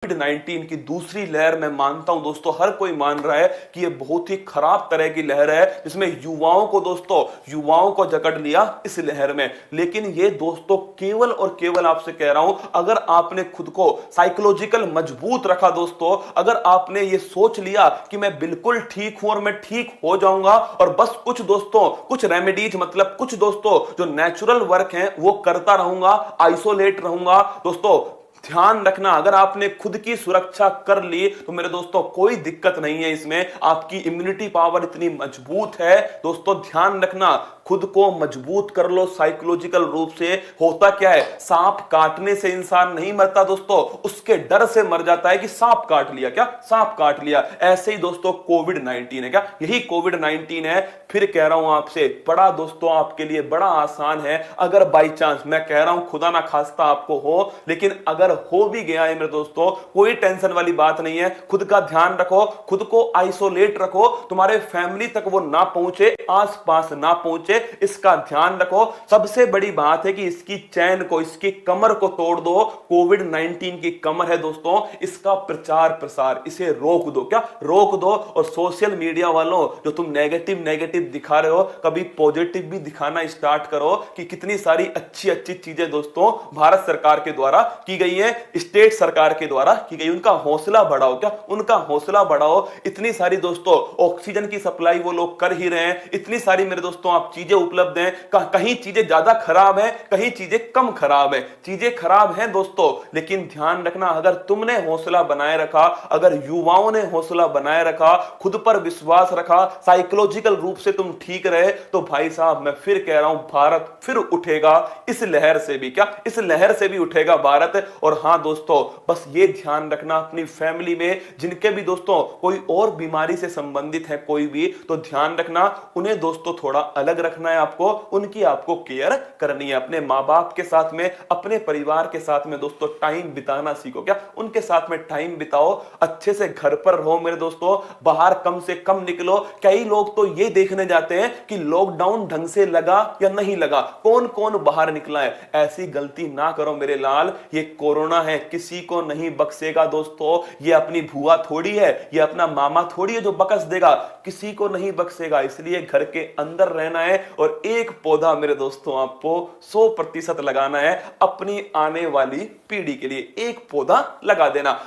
कोविड-19 की दूसरी लहर मैं मानता हूं दोस्तों, हर कोई मान रहा है कि ये बहुत ही खराब तरह की लहर है जिसमें युवाओं को जकड़ लिया इस लहर में। लेकिन ये दोस्तों केवल और केवल आपसे कह रहा हूं, अगर आपने खुद को साइकोलॉजिकल मजबूत रखा दोस्तों, अगर आपने ये सोच लिया कि मैं बिल्कुल ठीक हूं और मैं ठीक हो जाऊंगा और बस कुछ दोस्तों कुछ रेमेडीज मतलब कुछ दोस्तों जो नेचुरल वर्क है वो करता रहूंगा, आइसोलेट रहूंगा दोस्तों। ध्यान रखना, अगर आपने खुद की सुरक्षा कर ली तो मेरे दोस्तों कोई दिक्कत नहीं है इसमें, आपकी इम्यूनिटी पावर इतनी मजबूत है दोस्तों। ध्यान रखना, खुद को मजबूत कर लो साइकोलॉजिकल रूप से। होता क्या है, सांप काटने से इंसान नहीं मरता दोस्तों, उसके डर से मर जाता है कि सांप काट लिया, क्या सांप काट लिया। ऐसे ही दोस्तों कोविड-19 है, क्या यही कोविड-19 है। फिर कह रहा हूं आपसे, बड़ा दोस्तों आपके लिए बड़ा आसान है। अगर बाई चांस, मैं कह रहा हूं खुदा ना खास्ता आपको हो, लेकिन अगर हो भी गया है मेरे दोस्तों, कोई टेंशन वाली बात नहीं है। खुद का ध्यान रखो, खुद को आइसोलेट रखो, तुम्हारे फैमिली तक वो ना पहुंचे, आसपास ना पहुंचे, इसका ध्यान रखो। सबसे बड़ी बात है कि इसकी चैन को, इसकी कमर को तोड़ दो। कोविड-19 की कमर है दोस्तों, इसका प्रचार प्रसार, इसे रोक दो, क्या रोक दो। और सोशल मीडिया वालों, जो तुम नेगेटिव नेगेटिव दिखा रहे हो, कभी पॉजिटिव भी दिखाना स्टार्ट करो कि कितनी सारी अच्छी अच्छी चीजें दोस्तों भारत सरकार के द्वारा की गई है, स्टेट सरकार के द्वारा की गई। उनका हौसला बढ़ाओ, क्या उनका हौसला बढ़ाओ। इतनी सारी दोस्तों ऑक्सीजन की सप्लाई वो लोग कर ही रहे हैं, इतनी सारी मेरे दोस्तों आप चीजें उपलब्ध हैं। कहीं चीजें ज्यादा खराब है, कहीं चीजें कम खराब है, चीजें खराब हैं दोस्तों। लेकिन ध्यान रखना, अगर तुमने हौसला बनाए रखा, अगर युवाओं ने हौसला बनाए रखा, खुद पर विश्वास रखा, साइकोलॉजिकल रूप से तुम ठीक रहे, तो भाई साहब मैं फिर कह रहा हूं, भारत फिर उठेगा इस लहर से भी, क्या इस लहर से भी उठेगा भारत। और हां दोस्तों, बस ये ध्यान रखना, अपनी फैमिली में जिनके भी दोस्तों कोई और बीमारी से संबंधित है कोई भी, तो ध्यान रखना, उन्हें दोस्तों थोड़ा अलग रखना है आपको, उनकी आपको केयर करनी है। अपने मां बाप के साथ में, अपने परिवार के साथ में दोस्तों टाइम बिताना सीखो, क्या उनके साथ में टाइम बिताओ। अच्छे से घर पर रहो मेरे दोस्तों, बाहर कम से कम निकलो। कई लोग तो ये देखने जाते हैं कि लॉकडाउन ढंग से लगा या नहीं लगा, कौन कौन बाहर निकला है। ऐसी गलती ना करो मेरे लाल, ये कोरोना है, किसी को नहीं बख्शेगा दोस्तों। ये अपनी भुआ थोड़ी है, ये अपना मामा थोड़ी है जो बख्श देगा, किसी को नहीं बख्शेगा। इसलिए घर के अंदर रहना है और एक पौधा मेरे दोस्तों आपको 100% लगाना है अपनी आने वाली पीढ़ी के लिए। एक पौधा लगा देना।